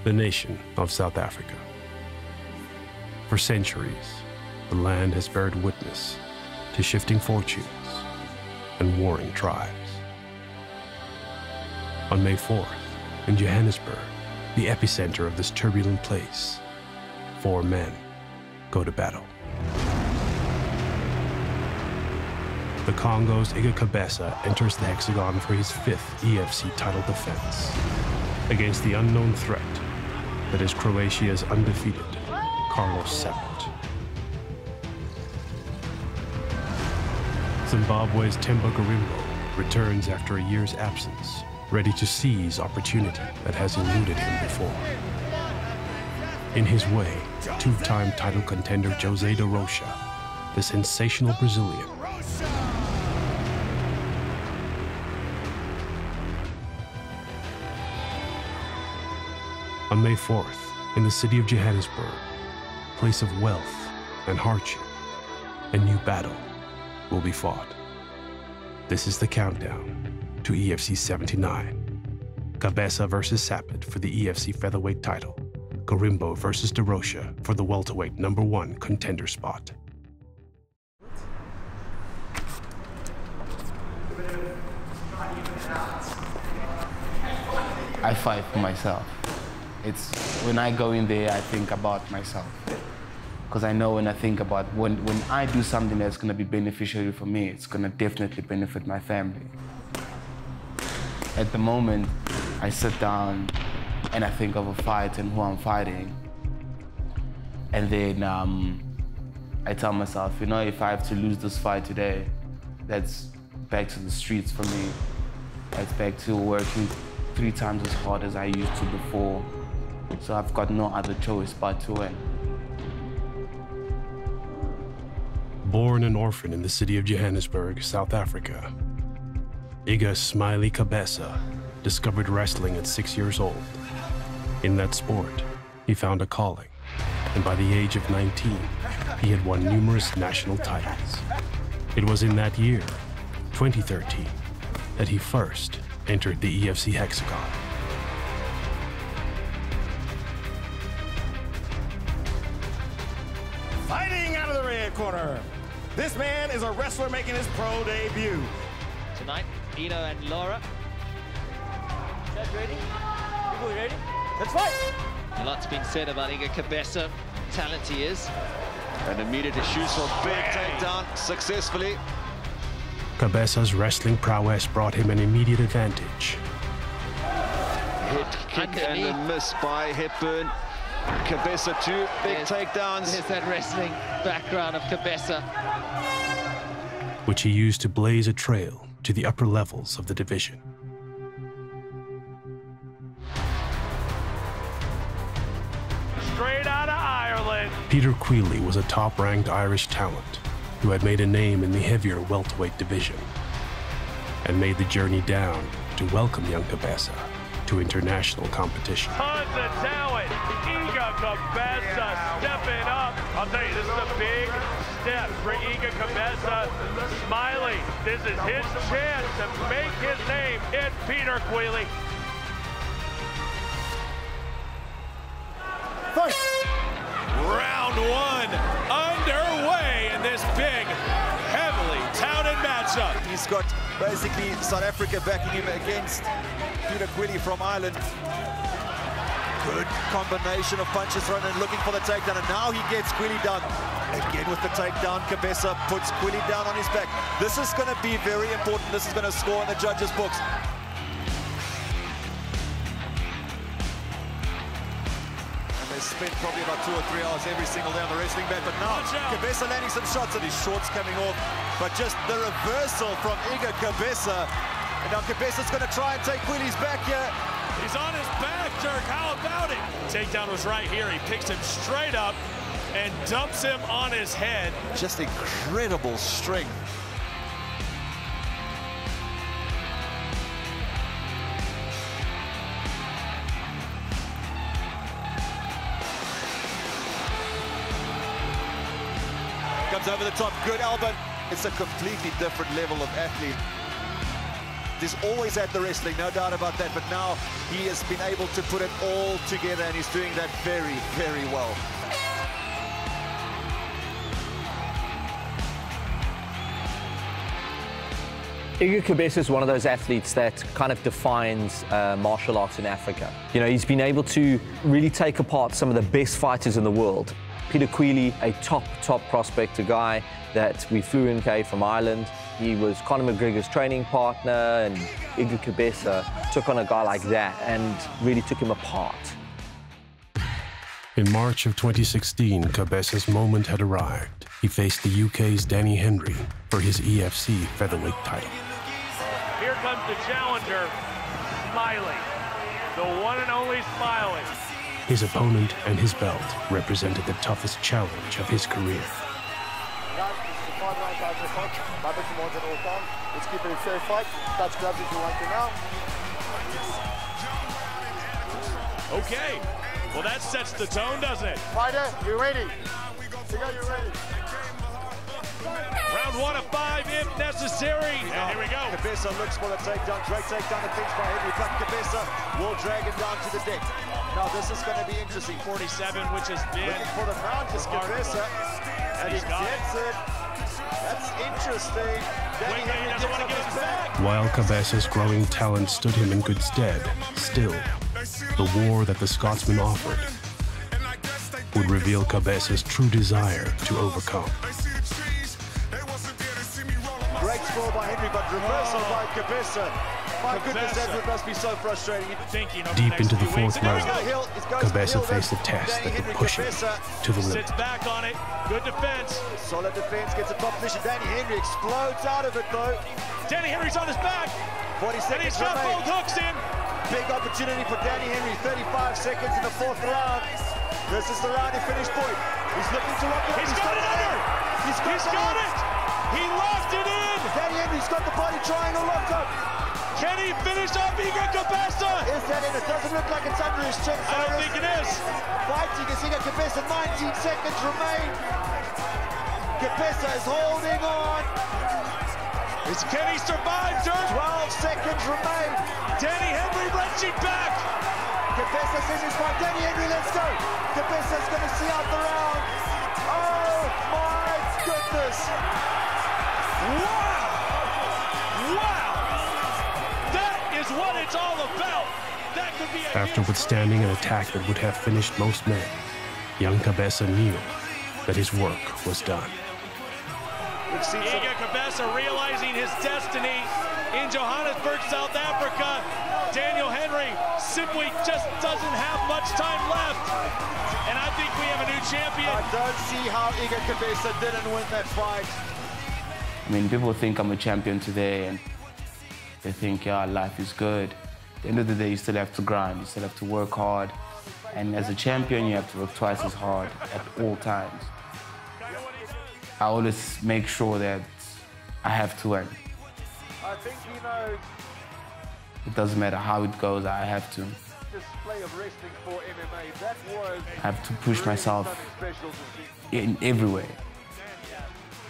the nation of South Africa. For centuries, the land has bared witness to shifting fortunes and warring tribes. On May 4th, in Johannesburg, the epicenter of this turbulent place, 4 men go to battle. The Congo's Kabesa enters the hexagon for his 5th EFC title defense against the unknown threat that is Croatia's undefeated Caput. Zimbabwe's Temba Karimbo returns after a year's absence, ready to seize opportunity that has eluded him before. In his way, 2-time title contender José de Rocha, the sensational Brazilian, on May 4th, in the city of Johannesburg, place of wealth and hardship, a new battle will be fought. This is the countdown to EFC 79. Kabesa versus Caput for the EFC featherweight title. Karimbo versus de Rocha for the welterweight #1 contender spot. I fight for myself. It's when I go in there, I think about myself. Because I know when I think about when I do something that's going to be beneficial for me, it's going to definitely benefit my family. At the moment, I sit down and I think of a fight and who I'm fighting. And then I tell myself, you know, if I have to lose this fight today, that's back to the streets for me. That's back to working 3 times as hard as I used to before. So I've got no other choice but to win. Born an orphan in the city of Johannesburg, South Africa, Iga Smiley Kabesa discovered wrestling at 6 years old. In that sport, he found a calling, and by the age of 19, he had won numerous national titles. It was in that year, 2013, that he first entered the EFC hexagon. Fighting out of the red corner, this man is a wrestler making his pro debut. Tonight, Eno and Laura. Is that ready? People ready? Let's fight! A lot's been said about Iga Kabesa, talent he is. And immediate issues for a big takedown successfully. Kabesa's wrestling prowess brought him an immediate advantage. Hit kick and a miss by Hepburn. Kabesa 2 big takedowns. There's that wrestling background of Kabesa, which he used to blaze a trail to the upper levels of the division. Straight out of Ireland. Peter Queally was a top-ranked Irish talent who had made a name in the heavier welterweight division and made the journey down to welcome young Kabesa to international competition. Tons of talent. Iga Kabesa stepping up. I'll tell you, this is a big step for Iga Kabesa. Smiley, this is his chance to make his name in Peter Queally. Fight! Round 1 underway in this big, heavily touted matchup. He's got basically South Africa backing him against Peter Queally from Ireland. Good combination of punches thrown and looking for the takedown, and now he gets Queally down. Again with the takedown, Kabesa puts Queally down on his back. This is going to be very important. This is going to score in the judges' books. Spent probably about 2 or 3 hours every single day on the wrestling mat, but now Kabesa landing some shots and his shorts coming off, but just the reversal from Iga Kabesa, and now Kabesa's going to try and take Queally's back here. He's on his back, Dirk. How about it? Takedown was right here. He picks him straight up and dumps him on his head. Just incredible strength. Comes over the top, good elbow. It's a completely different level of athlete. he's always had the wrestling, no doubt about that, but now he has been able to put it all together, and he's doing that very, very well. Iga Kabesa is one of those athletes that kind of defines martial arts in Africa. You know, he's been able to really take apart some of the best fighters in the world. Peter Queally, a top prospect, a guy that we flew in from Ireland. He was Conor McGregor's training partner, and Iga Kabesa took on a guy like that and really took him apart. In March of 2016, Kabesa's moment had arrived. He faced the UK's Danny Henry for his EFC featherweight title. Here comes the challenger, Smiley, the one and only Smiley. His opponent and his belt represented the toughest challenge of his career. Let's keep it a fair fight. Touch gloves if you want to now. Okay, well that sets the tone, doesn't it? Fighter, you ready? Siga, you ready? Round 1 of 5 if necessary. And here we go. Kabesa looks for the takedown. Great takedown defense by Henry, but Kabesa will drag him down to the deck. Now this is going to be interesting. 47, which has been looking for the mount is Kabesa, and he gets it. That's interesting. Danny Henry doesn't want to get his back. While Kabesa's growing talent stood him in good stead, still, the war that the Scotsman offered would reveal Kabesa's true desire to overcome. Great score by Henry, but reversal by Kabesa. My goodness, that must be so frustrating. Deep into the fourth round, Kabesa faced a test that would push him to the limit. Sits back on it. Good defense. Solid defense, gets a top position. Danny Henry explodes out of it though. Danny Henry's on his back. 40 seconds and he's got remain. both hooks in. Big opportunity for Danny Henry. 35 seconds in the fourth round. This is the round he finished point. He's looking to rock it up. He's got it under. He's got it. He locked it in. Danny Henry's got the body triangle locked up. Can he finish off Iga Kabesa? Is that in? It doesn't look like it's under his chin. I don't think it is. Fighting as Iga Kabesa, 19 seconds remain. Kabesa is holding on. Can he survive, Dirk? 12 seconds remain. Danny Henry wrenching back. Kabesa says he's fine. Danny Henry, let's go. Kabesa's going to see out the round. Oh my goodness. Wow. Wow. That is what it's all about. That could be After withstanding an attack that would have finished most men, young Kabesa knew that his work was done. Iga Kabesa realizing his destiny in Johannesburg, South Africa. Daniel Henry simply just doesn't have much time left. And I think we have a new champion. I don't see how Iga Kabesa didn't win that fight. I mean, people think I'm a champion today, and they think, yeah, life is good. At the end of the day, you still have to grind, you still have to work hard. And as a champion, you have to work twice as hard at all times. I always make sure that I have to win. I think he knows. It doesn't matter how it goes, I have to. Display of wrestling for MMA. That was I have to push myself in every way.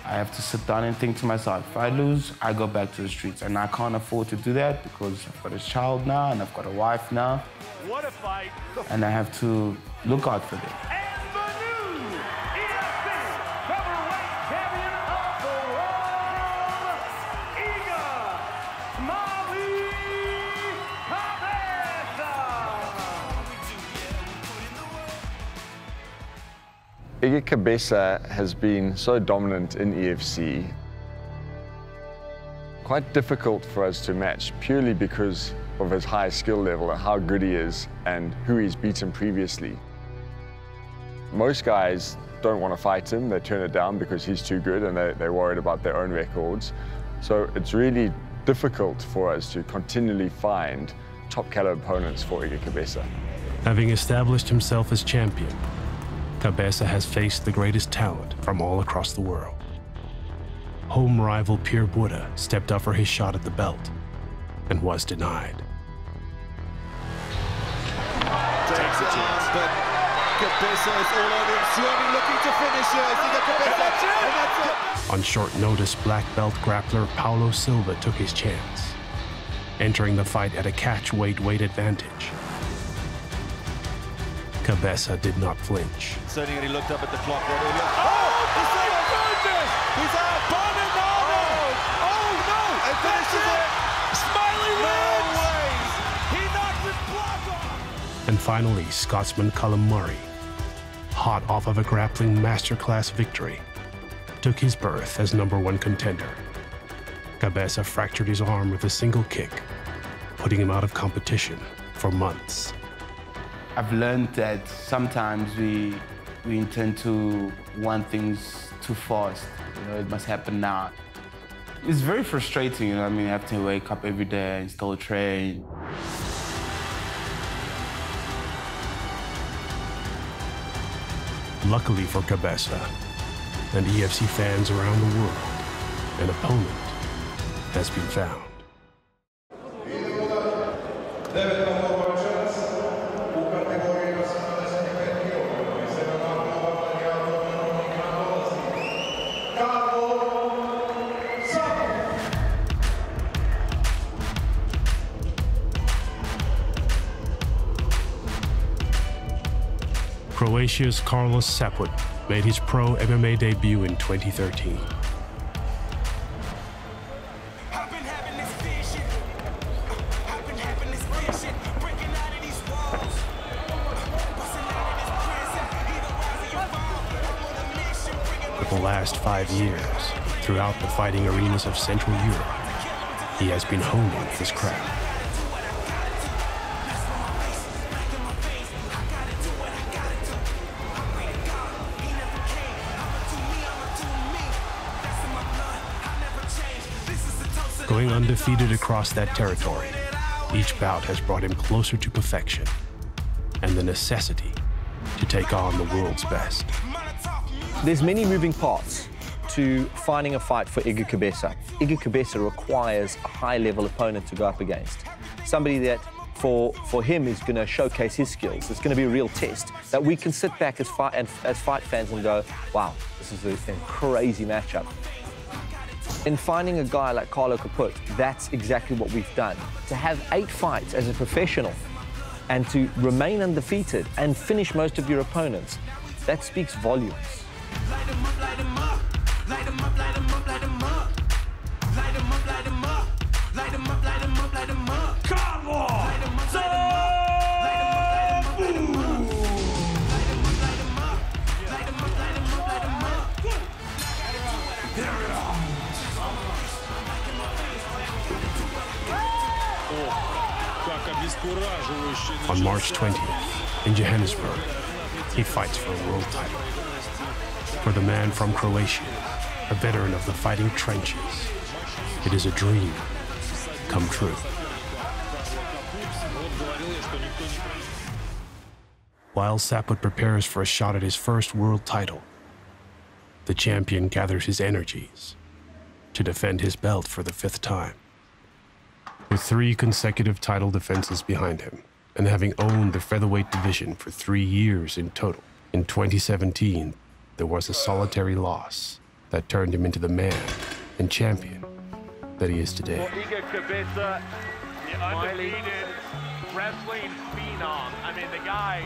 I have to sit down and think to myself, if I lose, I go back to the streets. And I can't afford to do that because I've got a child now and I've got a wife now. What a fight. And I have to look out for them. And the new EFC Featherweight Champion of the World, Iga Kabesa. Iga Kabesa has been so dominant in EFC. Quite difficult for us to match purely because of his high skill level and how good he is and who he's beaten previously. Most guys don't want to fight him, they turn it down because he's too good and they're worried about their own records. So it's really difficult for us to continually find top caliber opponents for Iga Kabesa. Having established himself as champion, Kabesa has faced the greatest talent from all across the world. Home rival Pierre Buddha stepped up for his shot at the belt and was denied. Takes a chance, but Kabesa is all over him, swerving, looking to finish here. Iga Kabesa, and that's it. On short notice, black belt grappler Paulo Silva took his chance. entering the fight at a catch-weight advantage. Kabesa did not flinch. Certainly when he looked up at the clock. Oh, my goodness! He's out! Oh, no! And finishes it! Smiley wins! No way! He knocked his block off! And finally, Scotsman Callum Murray, hot off of a grappling masterclass victory, took his berth as #1 contender. Kabesa fractured his arm with a single kick, putting him out of competition for months. I've learned that sometimes we intend to want things too fast. You know, it must happen now. It's very frustrating, you know. I mean, I have to wake up every day and still train. Luckily for Kabesa and EFC fans around the world, an opponent has been found. Croatia's Carlos Caput made his pro MMA debut in 2013. For the last 5 years, throughout the fighting arenas of Central Europe, he has been honing his craft. Going undefeated across that territory, each bout has brought him closer to perfection and the necessity to take on the world's best. There's many moving parts to finding a fight for Iga Kabesa. Iga Kabesa requires a high-level opponent to go up against. Somebody that, for him, is going to showcase his skills. It's going to be a real test that we can sit back as fight fans and go, wow, this is a crazy matchup. In finding a guy like Carlo Caput, that's exactly what we've done. To have 8 fights as a professional and to remain undefeated and finish most of your opponents, that speaks volumes. Light 'em up, light 'em up, light 'em up, light 'em up, light 'em up, light 'em up, light 'em up, light 'em up, light 'em up, light 'em up. Come on! Light 'em up, light 'em up, light 'em up, light 'em up, light 'em up, light 'em up, light 'em up, light 'em up, light 'em up, light 'em up. Here it is. On March 20th, in Johannesburg, he fights for a world title. For the man from Croatia, a veteran of the fighting trenches, it is a dream come true. While Caput prepares for a shot at his first world title, the champion gathers his energies to defend his belt for the 5th time. With 3 consecutive title defenses behind him, and having owned the featherweight division for 3 years in total, in 2017, there was a solitary loss that turned him into the man and champion that he is today. Iga Kabesa, the undefeated wrestling phenom. I mean, the guy,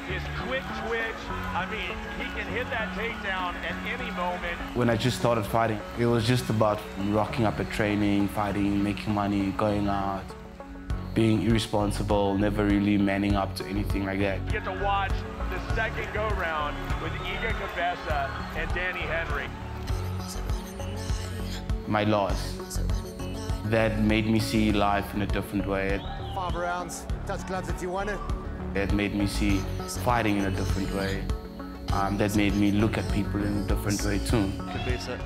his quick twitch, I mean, he can hit that takedown at any moment. When I just started fighting, it was just about rocking up at training, fighting, making money, going out, being irresponsible, never really manning up to anything like that. You get to watch the second go-round with Iga Kabesa and Danny Henry. My loss, that made me see life in a different way. 5 rounds, touch gloves if you want it. That made me see fighting in a different way. That made me look at people in a different way too. Kabesa.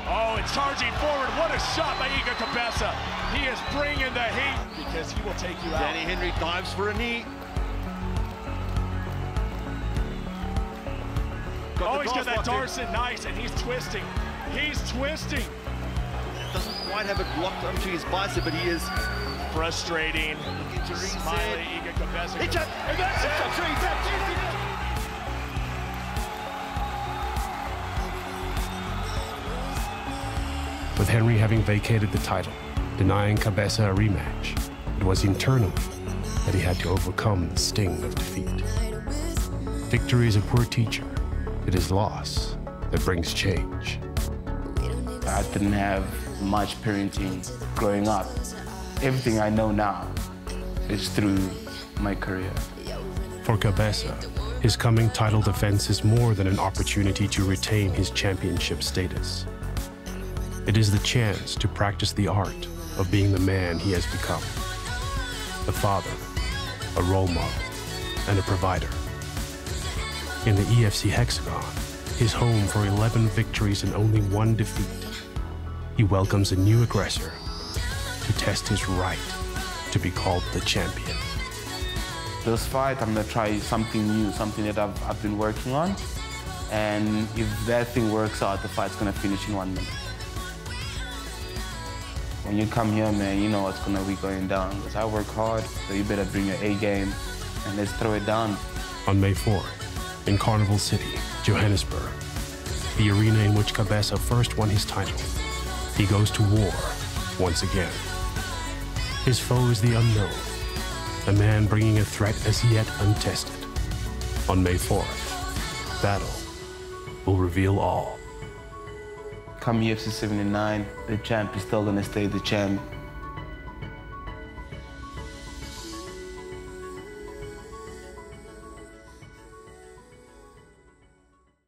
Oh, and charging forward. What a shot by Iga Kabesa. He is bringing the heat because he will take you out. Danny Henry dives for a knee. Oh, he's got that Darson nice, and he's twisting. He's twisting. Doesn't quite have it locked onto his bicep, but he is frustrating. Smiley, Iga Kabesa. And that's it. With Henry having vacated the title, denying Kabesa a rematch. It was internally that he had to overcome the sting of defeat. Victory is a poor teacher. It is loss that brings change. I didn't have much parenting growing up. Everything I know now is through my career. For Kabesa, his coming title defense is more than an opportunity to retain his championship status. It is the chance to practice the art of being the man he has become. A father, a role model, and a provider. In the EFC hexagon, his home for 11 victories and only 1 defeat, he welcomes a new aggressor to test his right to be called the champion. This fight, I'm gonna try something new, something that I've been working on. And if that thing works out, the fight's gonna finish in 1 minute. When you come here, man, you know what's gonna be going down. Because I work hard, so you better bring your A game and let's throw it down. On May 4th, in Carnival City, Johannesburg, the arena in which Kabesa first won his title, he goes to war once again. His foe is the unknown, a man bringing a threat as yet untested. On May 4th, battle will reveal all. Come EFC 79, the champ is still gonna stay the champ.